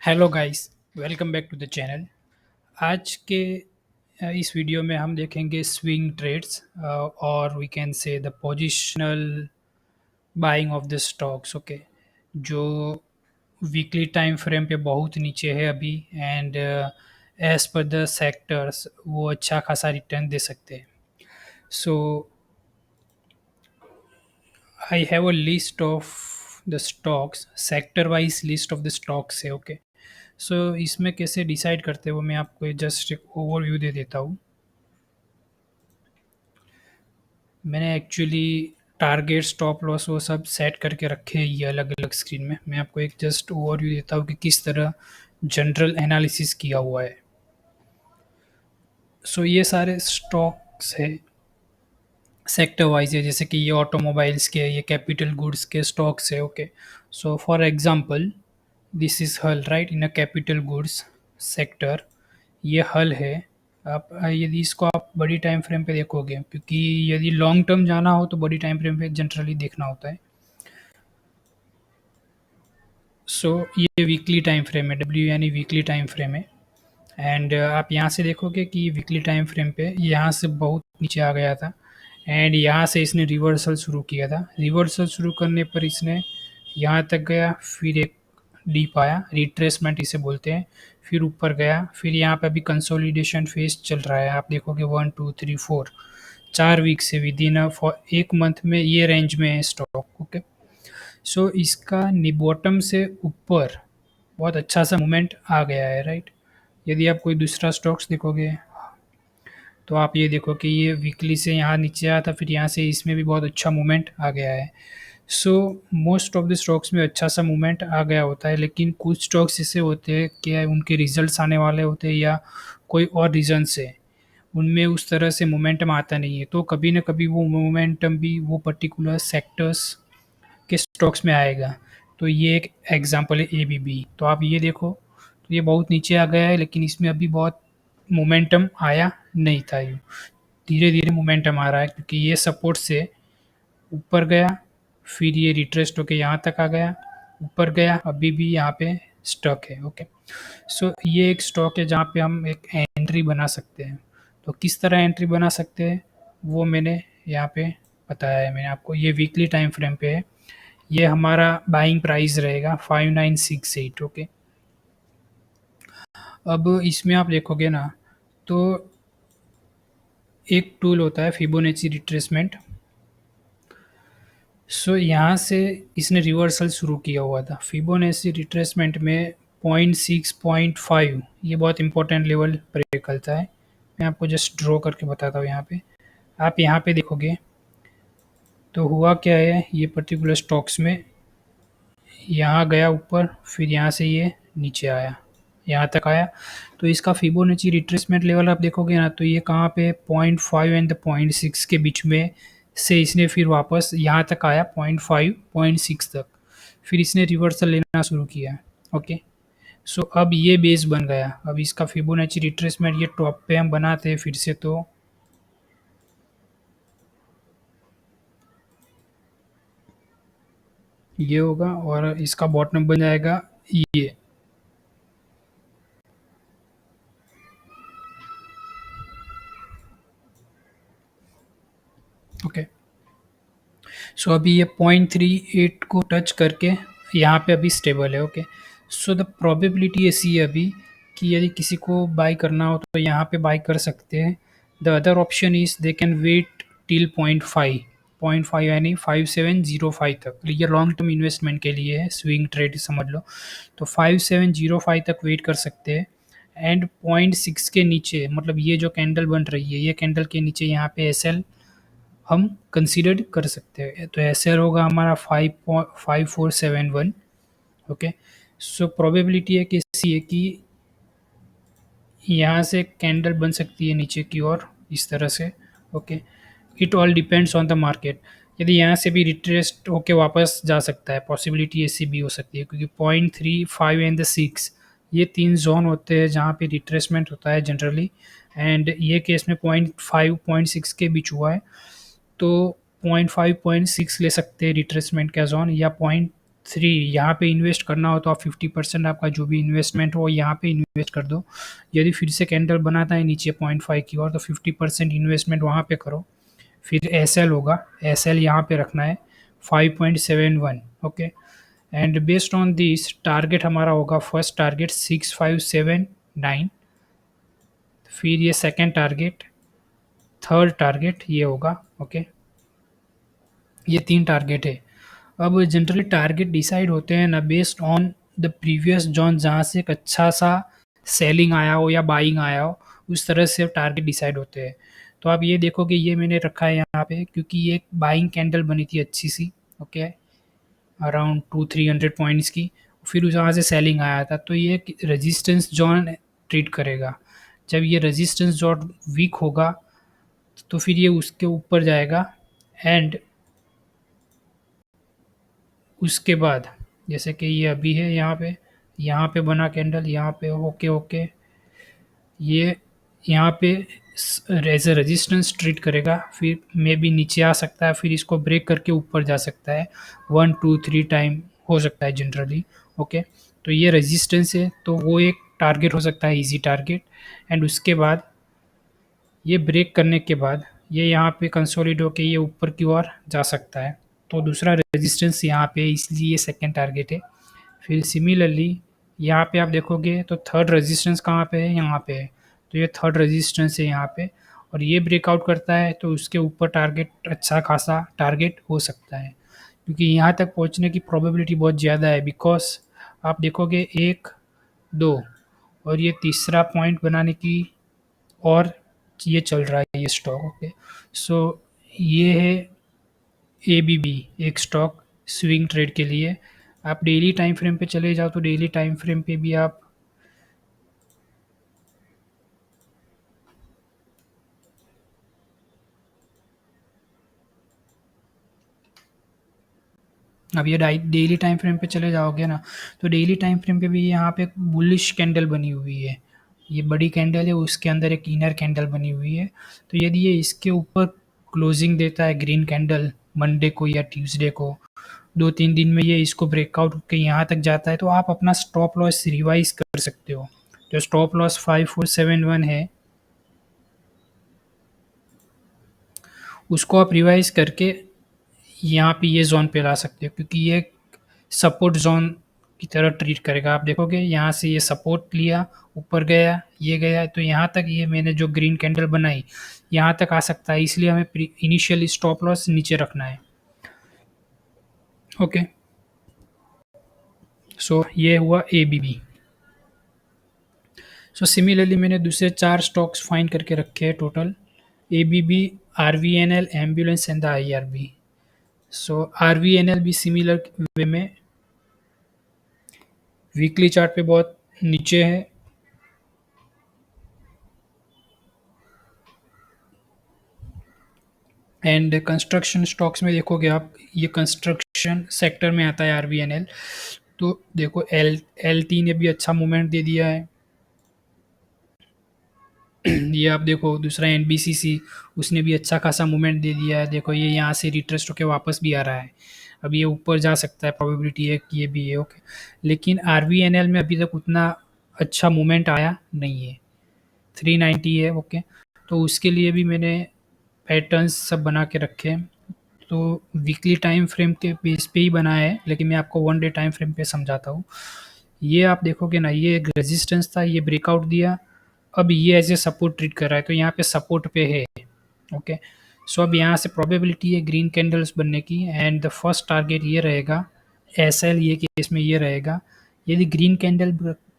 Hello guys, welcome back to the channel. आज के इस वीडियो में हम देखेंगे स्विंग ट्रेड्स और we can say the positional buying of the stocks. Okay, जो वीकली टाइम फ्रेम पे बहुत नीचे है अभी and as per the sectors वो अच्छा खासा रिटर्न दे सकते हैं। So I have a list of the stocks, sector wise list of the stocks है। ओके, सो इसमें कैसे डिसाइड करते हैं वो मैं आपको जस्ट एक ओवरव्यू दे देता हूँ। मैंने एक्चुअली टारगेट स्टॉप लॉस वो सब सेट करके रखे हैं ये अलग अलग स्क्रीन में। मैं आपको एक जस्ट ओवरव्यू देता हूँ कि किस तरह जनरल एनालिसिस किया हुआ है। सो ये सारे स्टॉक्स है, सेक्टर वाइज है, जैसे कि ये ऑटोमोबाइल्स के, ये कैपिटल गुड्स के स्टॉक्स है। Okay, so for example this is HAL right in a capital goods sector. ये हल है। आप यदि इसको आप बड़ी टाइम फ्रेम पे देखोगे, क्योंकि यदि लॉन्ग टर्म जाना हो तो बड़ी टाइम फ्रेम पे जनरली देखना होता है। सो ये वीकली टाइम फ्रेम है, डब्ल्यू यानी वीकली टाइम फ्रेम है। एंड आप यहाँ से देखोगे कि वीकली टाइम फ्रेम पे यहाँ से बहुत नीचे आ गया था एंड यहाँ से इसने रिवर्सल शुरू किया था। रिवर्सल शुरू करने पर इसने यहाँ तक गया, फिर एक डीप आया, रिट्रेसमेंट इसे बोलते हैं, फिर ऊपर गया, फिर यहाँ पे अभी कंसोलिडेशन फेज चल रहा है। आप देखोगे 1 2 3 4 4 वीक से विद इन फॉर एक मंथ में ये रेंज में है स्टॉक। ओके, सो इसका बॉटम से ऊपर बहुत अच्छा सा मूवमेंट आ गया है राइट। यदि आप कोई दूसरा स्टॉक्स देखोगे तो आप ये देखो कि ये वीकली से यहाँ नीचे आया था, फिर यहाँ से इसमें भी बहुत अच्छा मूवमेंट आ गया है। So most of the stocks में अच्छा सा मूवमेंट आ गया होता है, लेकिन कुछ स्टॉक्स ऐसे होते हैं कि उनके रिजल्ट्स आने वाले होते हैं या कोई और रीज़न से उनमें उस तरह से मोमेंटम आता नहीं है, तो कभी ना कभी वो मोमेंटम भी वो पर्टिकुलर सेक्टर्स के स्टॉक्स में आएगा। तो ये एक एग्जांपल है एबीबी। तो आप ये देखो, तो ये बहुत नीचे आ गया है, लेकिन इसमें अभी बहुत मोमेंटम आया नहीं था। यूँ धीरे धीरे मोमेंटम आ रहा है, क्योंकि ये सपोर्ट से ऊपर गया, फिर ये रिट्रेस्ट होके यहाँ तक आ गया, ऊपर गया, अभी भी यहाँ पे स्टक है। ओके, सो ये एक स्टॉक है जहाँ पे हम एक एंट्री बना सकते हैं। तो किस तरह एंट्री बना सकते हैं वो मैंने यहाँ पे बताया है मैंने आपको। ये वीकली टाइम फ्रेम पे है। ये हमारा बाइंग प्राइस रहेगा 5968। ओके, अब इसमें आप देखोगे ना, तो एक टूल होता है फिबोनाची रिट्रेसमेंट। सो यहाँ से इसने रिवर्सल शुरू किया हुआ था। फिबोनाची रिट्रेसमेंट में 0.6 0.5 ये बहुत इंपॉर्टेंट लेवल ब्रेक करता है। मैं आपको जस्ट ड्रॉ करके बताता हूँ। यहाँ पे आप यहाँ पे देखोगे तो हुआ क्या है, ये पर्टिकुलर स्टॉक्स में यहाँ गया ऊपर, फिर यहाँ से ये नीचे आया, यहाँ तक आया। तो इसका फिबोनाची रिट्रेसमेंट लेवल आप देखोगे ना, तो ये कहाँ पे 0.5 एंड 0.6 के बीच में से इसने फिर वापस यहाँ तक आया 0.5 0.6 तक, फिर इसने रिवर्सल लेना शुरू किया। ओके, सो अब ये बेस बन गया। अब इसका फिबोनाची रिट्रेसमेंट ये टॉप पे हम बनाते हैं फिर से, तो ये होगा और इसका बॉटम बन जाएगा ये। ओके, सो अभी ये 0.38 को टच करके यहाँ पे अभी स्टेबल है। ओके, सो द प्रोबेबिलिटी ऐसी है अभी कि यदि किसी को बाय करना हो तो यहाँ पे बाय कर सकते हैं। The other option is they can wait till 0.5 यानी 5705 तक। ये लॉन्ग टर्म इन्वेस्टमेंट के लिए है, स्विंग ट्रेड समझ लो। तो 5705 तक वेट कर सकते हैं। एंड 0.6 के नीचे, मतलब ये जो कैंडल बन रही है, ये कैंडल के नीचे यहाँ पे एस एल हम कंसीडर कर सकते हैं। तो ऐसे होगा हमारा 5.5471। ओके, सो प्रोबेबिलिटी है कैसी है कि यहाँ से कैंडल बन सकती है नीचे की ओर इस तरह से। Okay, it all depends on the market. यदि यहाँ से भी रिट्रेस्ट होके वापस जा सकता है, पॉसिबिलिटी ऐसी भी हो सकती है, क्योंकि 0.35 एंड द 6 ये तीन जोन होते हैं जहाँ पे रिट्रेसमेंट होता है जनरली। एंड ये केस में 0.5 0.6 के बीच हुआ है, तो 0.5 0.6 ले सकते हैं रिट्रेसमेंट का जोन, या 3 यहाँ पे इन्वेस्ट करना हो तो आप 50% आपका जो भी इन्वेस्टमेंट हो यहाँ पे इन्वेस्ट कर दो। यदि फिर से कैंडल बनाता है नीचे 0.5 की ओर तो 50% इन्वेस्टमेंट वहाँ पे करो। फिर एसएल होगा, एसएल यहाँ पे रखना है 5.71। Okay, and based on this target हमारा होगा, फर्स्ट टारगेट 6579, फिर ये सेकंड टारगेट, थर्ड टारगेट ये होगा। ओके, ये 3 टारगेट है। अब जनरली टारगेट डिसाइड होते हैं ना based on the previous zone, जहाँ से एक अच्छा सा सेलिंग आया हो या बाइंग आया हो, उस तरह से टारगेट डिसाइड होते हैं। तो आप ये देखो कि ये मैंने रखा है यहाँ पे क्योंकि ये एक बाइंग कैंडल बनी थी अच्छी सी। ओके, अराउंड 200-300 पॉइंट्स की, फिर वहाँ से सेलिंग आया था, तो ये एक रेजिस्टेंस जोन ट्रीट करेगा। जब ये रेजिस्टेंस जोन वीक होगा तो फिर ये उसके ऊपर जाएगा, एंड उसके बाद जैसे कि ये अभी है यहाँ पे बना कैंडल, यहाँ पे ओके ओके, ये यहाँ पे एज ए रेजिस्टेंस ट्रीट करेगा, फिर मे बी नीचे आ सकता है, फिर इसको ब्रेक करके ऊपर जा सकता है, 1 2 3 टाइम हो सकता है जनरली। ओके, तो ये रेजिस्टेंस है, तो वो एक टारगेट हो सकता है, इजी टारगेट। एंड उसके बाद ये ब्रेक करने के बाद ये यहाँ पे कंसोलिड होके ये ऊपर की ओर जा सकता है, तो दूसरा रेजिस्टेंस यहाँ पे है, इसलिए ये सेकंड टारगेट है। फिर सिमिलरली यहाँ पे आप देखोगे तो थर्ड रेजिस्टेंस कहाँ पे है, यहाँ पे है, तो ये थर्ड रेजिस्टेंस है यहाँ पे, और ये ब्रेकआउट करता है तो उसके ऊपर टारगेट, अच्छा खासा टारगेट हो सकता है, क्योंकि यहाँ तक पहुँचने की प्रोबेबिलिटी बहुत ज़्यादा है। बिकॉज आप देखोगे 1 2 और ये तीसरा पॉइंट बनाने की, और ये चल रहा है ये स्टॉक। ओके, सो ये है एबीबी, एक स्टॉक स्विंग ट्रेड के लिए। आप डेली टाइम फ्रेम पे चले जाओ तो डेली टाइम फ्रेम पे भी आप अब ये डेली टाइम फ्रेम पे चले जाओगे ना, तो डेली टाइम फ्रेम पे भी यहाँ पे एक बुलिश कैंडल बनी हुई है, ये बड़ी कैंडल है, उसके अंदर एक इनर कैंडल बनी हुई है। तो यदि ये इसके ऊपर क्लोजिंग देता है ग्रीन कैंडल मंडे को या ट्यूसडे को, 2 3 दिन में ये इसको ब्रेकआउट के यहाँ तक जाता है, तो आप अपना स्टॉप लॉस रिवाइज कर सकते हो। जो स्टॉप लॉस 5471 है, उसको आप रिवाइज करके यहाँ पे ये जोन पे ला सकते हो, क्योंकि ये सपोर्ट जोन की तरह ट्रीट करेगा। आप देखोगे यहाँ से ये सपोर्ट लिया, ऊपर गया, ये गया, तो यहाँ तक ये मैंने जो ग्रीन कैंडल बनाई यहाँ तक आ सकता है, इसलिए हमें इनिशियल स्टॉप लॉस नीचे रखना है। ओके, सो ये हुआ A B B. So similarly मैंने दूसरे 4 स्टॉक्स फाइंड करके रखे हैं total, A B B, R V N L, ambulance and the I R B. So R V N L भी सिमिलर वे में वीकली चार्ट पे बहुत नीचे है, एंड कंस्ट्रक्शन स्टॉक्स में देखोगे आप, ये कंस्ट्रक्शन सेक्टर में आता है आरवीएनएल। तो देखो एल एल टी ने भी अच्छा मूवमेंट दे दिया है। ये आप देखो दूसरा एनबीसीसी, उसने भी अच्छा खासा मूवमेंट दे दिया है, देखो ये यहाँ से रिट्रेस्ट होकर वापस भी आ रहा है, अब ये ऊपर जा सकता है, प्रोबेबिलिटी है कि ये भी है। ओके, लेकिन आरवीएनएल में अभी तक उतना अच्छा मूवमेंट आया नहीं है, 390 है। ओके, तो उसके लिए भी मैंने पैटर्न्स सब बना के रखे हैं, तो वीकली टाइम फ्रेम के बेस पे ही बना है, लेकिन मैं आपको 1 डे टाइम फ्रेम पे समझाता हूँ। ये आप देखोगे ना, ये एक रेजिस्टेंस था, ये ब्रेकआउट दिया, अब ये एज ए सपोर्ट ट्रीट कर रहा है, तो यहाँ पे सपोर्ट पे है। ओके, सो अब यहाँ से प्रोबेबिलिटी है ग्रीन कैंडल्स बनने की, एंड द फर्स्ट टारगेट ये रहेगा, एस एल ये केस में ये रहेगा। यदि ग्रीन कैंडल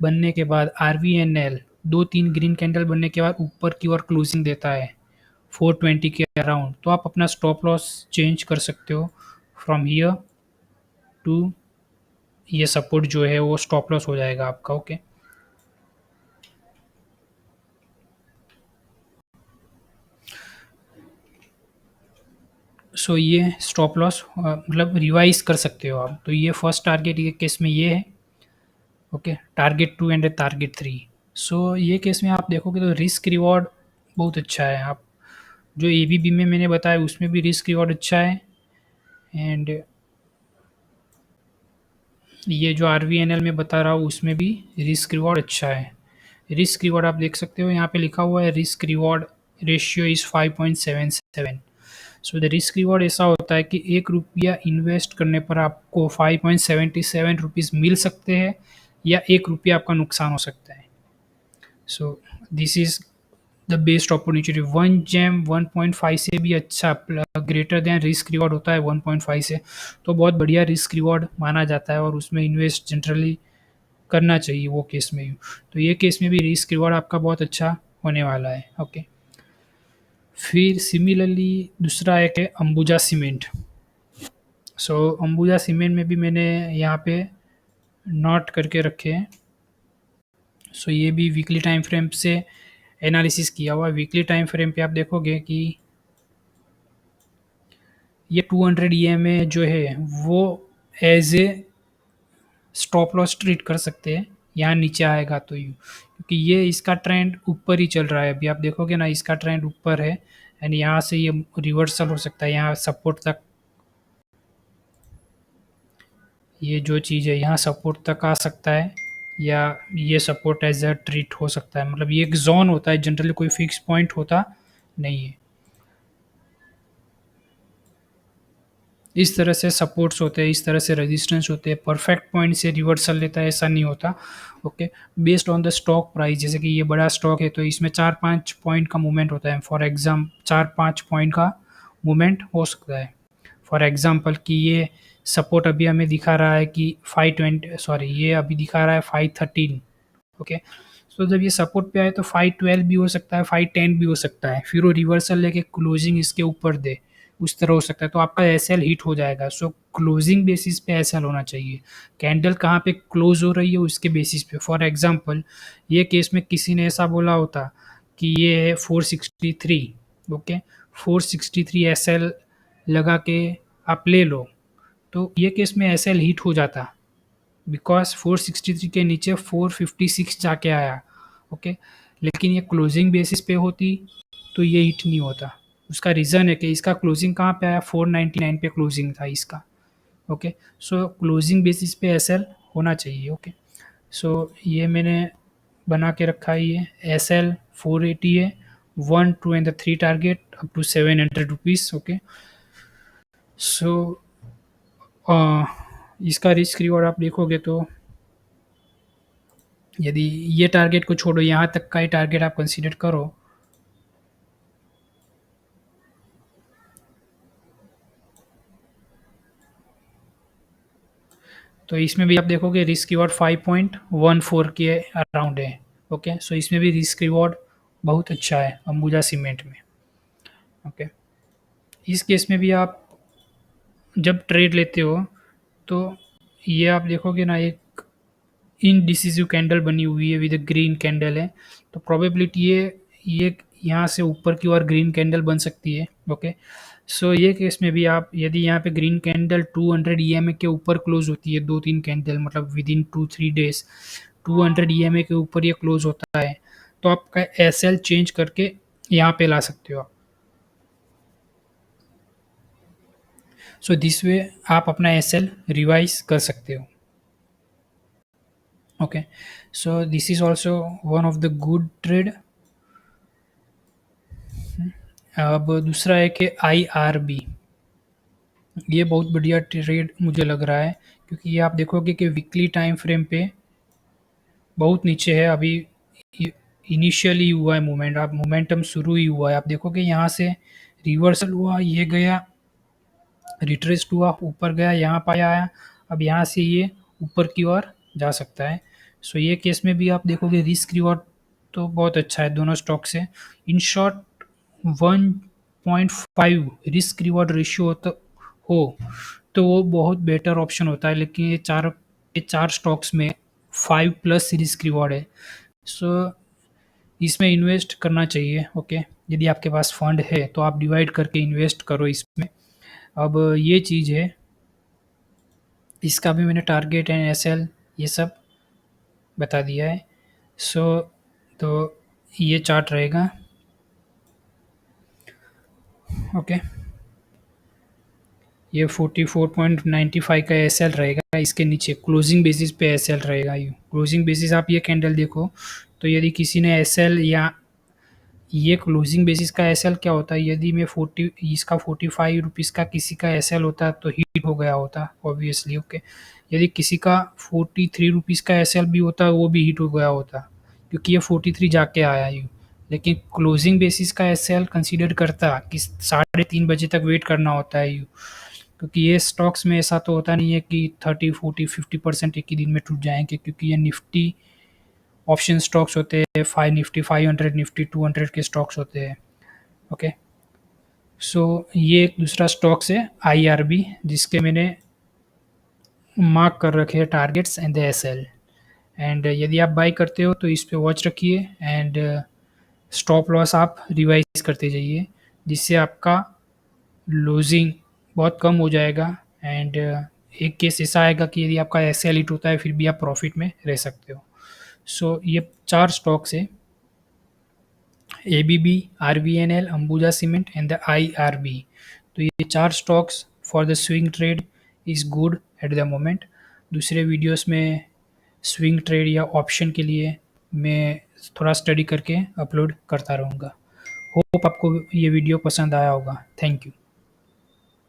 बनने के बाद R V N L 2 3 green candle बनने के बाद ऊपर की ओर क्लोजिंग देता है 420 के अराउंड, तो आप अपना स्टॉप लॉस चेंज कर सकते हो फ्रॉम हियर टू, ये सपोर्ट जो है वो स्टॉप लॉस हो जाएगा आपका। ओके, सो ये स्टॉप लॉस मतलब रिवाइज कर सकते हो आप। तो ये फर्स्ट टारगेट ये केस में ये है। Okay, target 2 and target 3। सो ये केस में आप देखोगे तो रिस्क रिवॉर्ड बहुत अच्छा है। आप जो ए बी बी में मैंने बताया उसमें भी रिस्क रिवॉर्ड अच्छा है, एंड ये जो आरवीएनएल में बता रहा हूँ उसमें भी रिस्क रिवॉर्ड अच्छा है। रिस्क रिवॉर्ड आप देख सकते हो यहाँ पे लिखा हुआ है risk reward ratio is 5.77। So the risk reward ऐसा होता है कि 1 रुपया इन्वेस्ट करने पर आपको 5.77 रुपीज़ मिल सकते हैं या 1 रुपया आपका नुकसान हो सकता है। So this is the best opportunity. 1 जेम 1.5 से भी अच्छा ग्रेटर देन रिस्क रिवॉर्ड होता है 1.5 से, तो बहुत बढ़िया रिस्क रिवॉर्ड माना जाता है और उसमें इन्वेस्ट जनरली करना चाहिए वो केस में भी। तो ये केस में भी रिस्क रिवॉर्ड आपका बहुत अच्छा होने वाला है। ओके, फिर सिमिलरली दूसरा एक है अंबुजा सीमेंट। सो अंबुजा सीमेंट में भी मैंने यहाँ पे नोट करके रखे हैं। सो ये भी वीकली टाइम फ्रेम से एनालिसिस किया हुआ है। वीकली टाइम फ्रेम पे आप देखोगे कि ये 200 ईएमए जो है वो as a stop loss treat कर सकते हैं, यहाँ नीचे आएगा तो यूँ, क्योंकि ये इसका ट्रेंड ऊपर ही चल रहा है। अभी आप देखोगे ना इसका ट्रेंड ऊपर है एंड यहाँ से ये रिवर्सल हो सकता है, यहाँ सपोर्ट तक, ये जो चीज़ है यहाँ सपोर्ट तक आ सकता है या ये सपोर्ट एज अ ट्रीट हो सकता है। मतलब ये एक जोन होता है, जनरली कोई फिक्स पॉइंट होता नहीं है। इस तरह से सपोर्ट्स होते हैं, इस तरह से रेजिस्टेंस होते हैं, परफेक्ट पॉइंट से रिवर्सल लेता है ऐसा नहीं होता। Okay, based on the stock price, जैसे कि ये बड़ा स्टॉक है तो इसमें 4-5 पॉइंट का मूवमेंट होता है। फॉर एग्जाम 4-5 पॉइंट का मूवमेंट हो सकता है। फॉर एग्जांपल कि ये सपोर्ट अभी हमें दिखा रहा है कि 520, सॉरी ये अभी दिखा रहा है 513। ओके, सो जब ये सपोर्ट पे आए तो 512 भी हो सकता है, 510 भी हो सकता है, फिर वो रिवर्सल लेके क्लोजिंग इसके ऊपर दे, उस तरह हो सकता है, तो आपका एसएल हिट हो जाएगा। सो क्लोजिंग बेसिस पे एसएल होना चाहिए, कैंडल कहाँ पे क्लोज हो रही है उसके बेसिस पे। फॉर एग्जांपल ये केस में किसी ने ऐसा बोला होता कि ये है 463, ओके, 463 एसएल लगा के आप ले लो, तो ये केस में एसएल हिट हो जाता, बिकॉज 463 के नीचे 456 जाके आया। ओके, लेकिन ये क्लोजिंग बेसिस पे होती तो ये हिट नहीं होता। उसका रीज़न है कि इसका क्लोजिंग कहाँ पे आया, 499 पे क्लोजिंग था इसका। ओके, सो क्लोजिंग बेसिस पे एसएल होना चाहिए। ओके, सो ये मैंने बना के रखा है, ये एसएल 480 है, 1 2 and 3 target up to 700 rupees. Okay, so इसका रिस्क रिवॉर्ड आप देखोगे तो यदि ये टारगेट को छोड़ो, यहाँ तक का ही टारगेट आप कंसीडर करो, तो इसमें भी आप देखोगे रिस्क रिवॉर्ड 5.14 के अराउंड है। ओके, सो इसमें भी रिस्क रिवॉर्ड बहुत अच्छा है अंबुजा सीमेंट में। ओके, इस केस में भी आप जब ट्रेड लेते हो तो ये आप देखोगे ना, एक इनडिसिसिव कैंडल बनी हुई है विद ग्रीन कैंडल है, तो प्रोबेबिलिटी ये यहाँ से ऊपर की ओर ग्रीन कैंडल बन सकती है। ओके, सो ये केस में भी आप यदि यहाँ पे ग्रीन कैंडल 200 ईएमए के ऊपर क्लोज होती है, 2-3 कैंडल मतलब विद इन 2-3 डेज 200 ईएमए के ऊपर ये क्लोज होता है, तो आपका एसएल चेंज करके यहाँ पे ला सकते हो आप। सो दिस वे आप अपना एसएल रिवाइज कर सकते हो। Okay, so this is also one of the good trade. अब दूसरा है कि आईआरबी, ये बहुत बढ़िया ट्रेड मुझे लग रहा है, क्योंकि ये आप देखोगे कि वीकली टाइम फ्रेम पे बहुत नीचे है अभी। इनिशियली हुआ है मूवमेंट, आप मोमेंटम शुरू ही हुआ है, आप देखोगे यहाँ से रिवर्सल हुआ, ये गया, रिट्रेस्ड हुआ, ऊपर गया, यहाँ पे आया, अब यहाँ से ये ऊपर की ओर जा सकता है। सो ये केस में भी आप देखोगे रिस्क रिवॉर्ड तो बहुत अच्छा है दोनों स्टॉक से। In short 1.5 risk reward ratio हो तो वो बहुत बेटर ऑप्शन होता है, लेकिन ये चार स्टॉक्स में 5+ रिस्क रिवॉर्ड है। सो इसमें इन्वेस्ट करना चाहिए। ओके, यदि आपके पास फंड है तो आप डिवाइड करके इन्वेस्ट करो इसमें। अब ये चीज़ है, इसका भी मैंने टारगेट एंड एसएल ये सब बता दिया है। सो तो ये चार्ट रहेगा। ओके, ये 44.95 का एसएल रहेगा, इसके नीचे क्लोजिंग बेसिस पे एसएल रहेगा। यू क्लोजिंग बेसिस आप ये कैंडल देखो, तो यदि किसी ने एसएल या ये क्लोजिंग बेसिस का एसएल क्या होता है, यदि मैं 40 इसका 45 रुपीज़ का किसी का एसएल होता तो हिट हो गया होता ऑब्वियसली। ओके, यदि किसी का 43 रुपीज़ का एसएल भी होता वो भी हिट हो गया होता, क्योंकि ये 43 जाके आया यू। लेकिन क्लोजिंग बेसिस का एसएल कंसीडर करता कि 3:30 बजे तक वेट करना होता है यू, क्योंकि ये स्टॉक्स में ऐसा तो होता नहीं है कि 30 40 50% एक ही दिन में टूट जाएंगे, क्योंकि ये निफ्टी ऑप्शन स्टॉक्स होते हैं, 5 निफ्टी 500 निफ्टी 200 के स्टॉक्स होते हैं। ओके, सो ये एक दूसरा स्टॉक्स है आईआरबी, जिसके मैंने मार्क कर रखे हैं targets and the SL. And यदि आप बाई करते हो तो इस पे वॉच रखिए, एंड स्टॉप लॉस आप रिवाइज करते जाइए, जिससे आपका लूजिंग बहुत कम हो जाएगा। एंड एक केस ऐसा आएगा कि यदि आपका एसएल हिट होता है फिर भी आप प्रॉफिट में रह सकते हो। सो ये 4 स्टॉक्स है, ABB, RBNL, Ambuja cement and the IRB. तो ये 4 stocks for the swing trade is good at the moment. दूसरे वीडियोस में स्विंग ट्रेड या ऑप्शन के लिए मैं थोड़ा स्टडी करके अपलोड करता रहूँगा। होप आपको ये वीडियो पसंद आया होगा। Thank you.